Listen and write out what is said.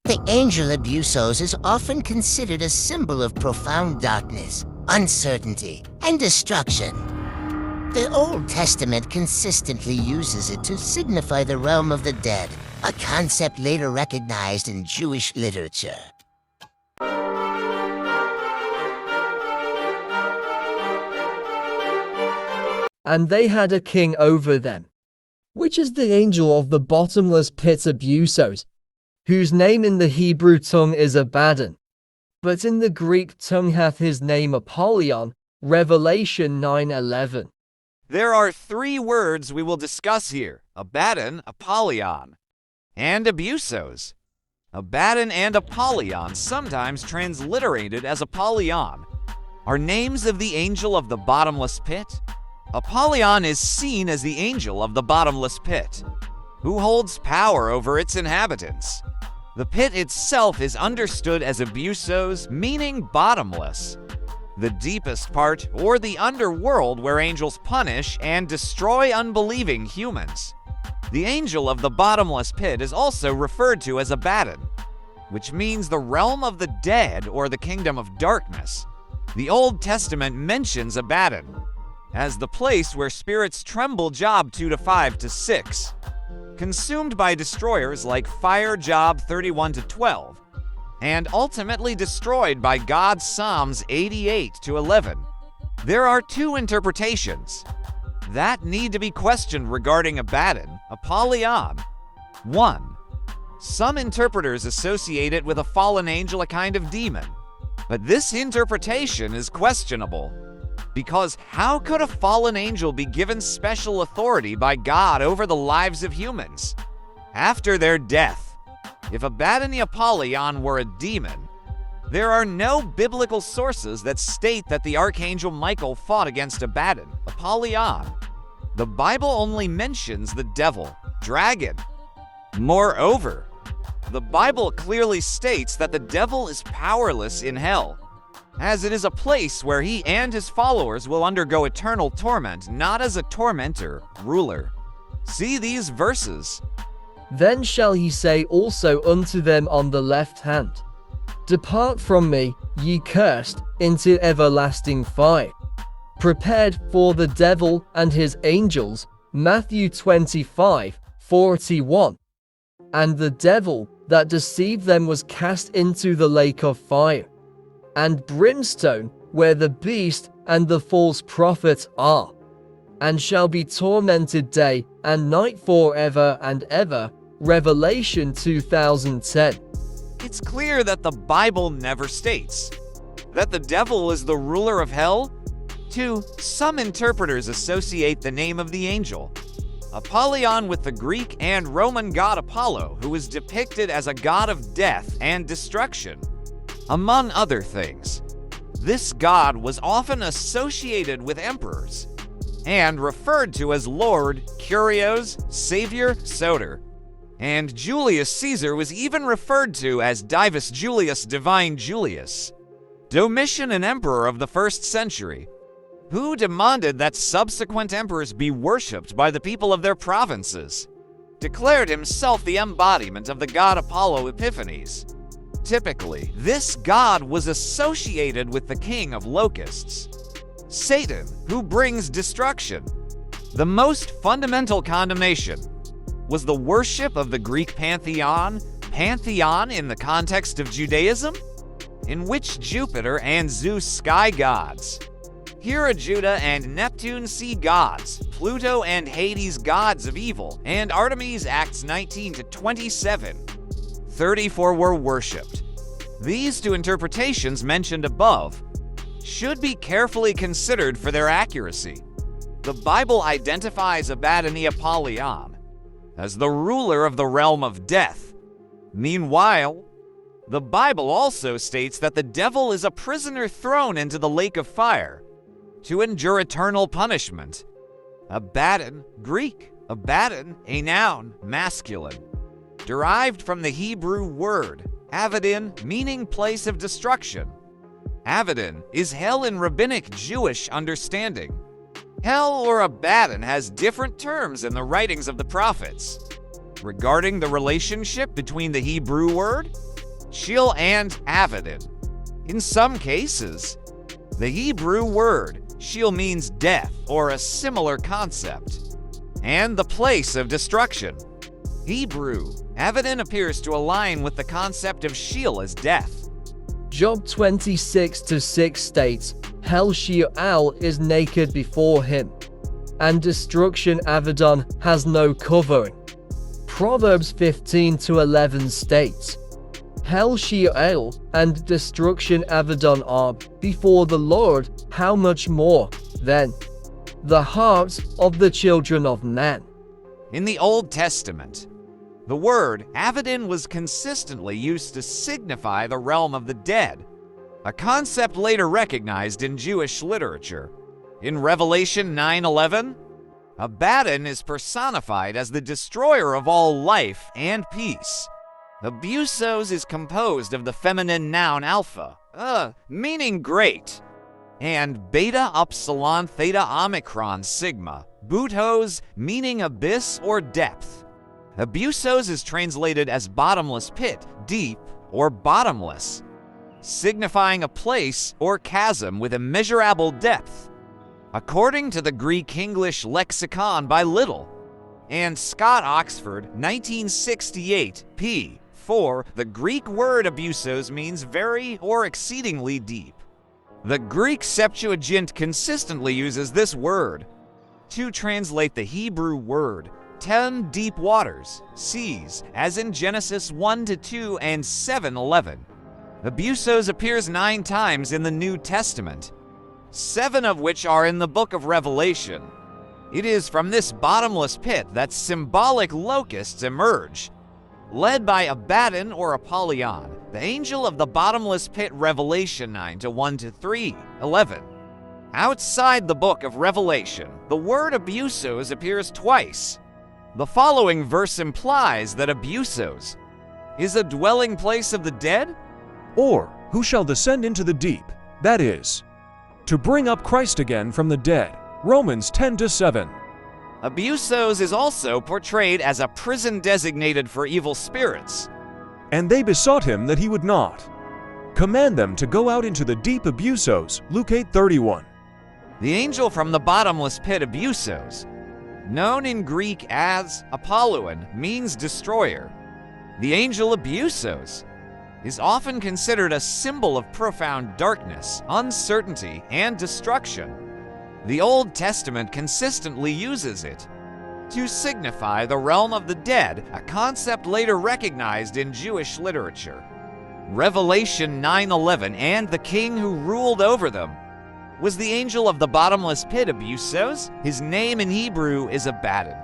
The angel Abusos is often considered a symbol of profound darkness, uncertainty, and destruction. The Old Testament consistently uses it to signify the realm of the dead, a concept later recognized in Jewish literature. And they had a king over them, which is the angel of the bottomless pit Abusos, whose name in the Hebrew tongue is Abaddon, but in the Greek tongue hath his name Apollyon. Revelation 9:11. There are three words we will discuss here: Abaddon, Apollyon, and Abusos. Abaddon and Apollyon, sometimes transliterated as Apollyon, are names of the angel of the bottomless pit. Apollyon is seen as the angel of the bottomless pit, who holds power over its inhabitants. The pit itself is understood as Abusos, meaning bottomless, the deepest part, or the underworld where angels punish and destroy unbelieving humans. The angel of the bottomless pit is also referred to as Abaddon, which means the realm of the dead or the kingdom of darkness. The Old Testament mentions Abaddon as the place where spirits tremble, Job 2-5-6, consumed by destroyers like fire, Job 31-12, and ultimately destroyed by God, Psalms 88-11. There are two interpretations that need to be questioned regarding Abaddon, Apollyon. 1. Some interpreters associate it with a fallen angel, a kind of demon, but this interpretation is questionable, because how could a fallen angel be given special authority by God over the lives of humans after their death? If Abaddon the Apollyon were a demon, there are no biblical sources that state that the Archangel Michael fought against Abaddon, Apollyon. The Bible only mentions the devil, dragon. Moreover, the Bible clearly states that the devil is powerless in hell, as it is a place where he and his followers will undergo eternal torment, not as a tormentor, ruler. See these verses. Then shall he say also unto them on the left hand, Depart from me, ye cursed, into everlasting fire, prepared for the devil and his angels. Matthew 25:41. And the devil that deceived them was cast into the lake of fire and brimstone, where the beast and the false prophet are, and shall be tormented day and night forever and ever. Revelation 2010. It's clear that the Bible never states that the devil is the ruler of hell. 2. Some interpreters associate the name of the angel, Apollyon, with the Greek and Roman god Apollo, who is depicted as a god of death and destruction, among other things. This god was often associated with emperors and referred to as Lord, Kyrios, Savior, Soter. And Julius Caesar was even referred to as Divus Julius, Divine Julius. Domitian, an emperor of the 1st century, who demanded that subsequent emperors be worshipped by the people of their provinces, declared himself the embodiment of the god Apollo Epiphanes. Typically, this god was associated with the king of locusts, Satan, who brings destruction. The most fundamental condemnation was the worship of the Greek pantheon in the context of Judaism, in which Jupiter and Zeus, sky gods, Hera, Judah, and Neptune, sea gods, Pluto and Hades, gods of evil, and Artemis, Acts 19-27, 34 were worshipped. These two interpretations mentioned above should be carefully considered for their accuracy. The Bible identifies Abaddon the Apollyon as the ruler of the realm of death. Meanwhile, the Bible also states that the devil is a prisoner thrown into the lake of fire to endure eternal punishment. Abaddon, Greek, Abaddon, a noun, masculine, derived from the Hebrew word Abaddon, meaning place of destruction. Abaddon is hell in rabbinic Jewish understanding. Hell or Abaddon has different terms in the writings of the prophets. Regarding the relationship between the Hebrew word Sheol and Abaddon. In some cases, the Hebrew word Sheol means death or a similar concept, and the place of destruction. Hebrew, Abaddon appears to align with the concept of Sheol as death. Job 26:6 states, Hell Sheol is naked before him, and destruction Abaddon has no covering. Proverbs 15:11 states, Hell Sheol and destruction Abaddon are before the Lord, how much more, then, the hearts of the children of man. In the Old Testament, the word Abaddon was consistently used to signify the realm of the dead, a concept later recognized in Jewish literature. In Revelation 9:11, Abaddon is personified as the destroyer of all life and peace. Abusos is composed of the feminine noun alpha, meaning great, and beta upsilon theta omicron sigma, butos, meaning abyss or depth. Abusos is translated as bottomless pit, deep, or bottomless, signifying a place or chasm with immeasurable depth. According to the Greek-English lexicon by Little and Scott Oxford, 1968, p. 4, the Greek word abusos means very or exceedingly deep. The Greek Septuagint consistently uses this word to translate the Hebrew word 10 deep waters, seas, as in Genesis 1-2 and 7:11. Abusos appears 9 times in the New Testament, 7 of which are in the book of Revelation. It is from this bottomless pit that symbolic locusts emerge, led by Abaddon or Apollyon, the angel of the bottomless pit. Revelation 9:1-3:11. Outside the book of Revelation, the word abusos appears twice. The following verse implies that abusos is a dwelling place of the dead. Or, who shall descend into the deep, that is, to bring up Christ again from the dead. Romans 10:7. Abusos is also portrayed as a prison designated for evil spirits. And they besought him that he would not command them to go out into the deep abusos. Luke 8:31. The angel from the bottomless pit, abusos, known in Greek as Apollyon, means destroyer. The angel abusos is often considered a symbol of profound darkness, uncertainty, and destruction. The Old Testament consistently uses it to signify the realm of the dead, a concept later recognized in Jewish literature. Revelation 9:11, and the king who ruled over them was the angel of the bottomless pit, abusos. His name in Hebrew is Abaddon.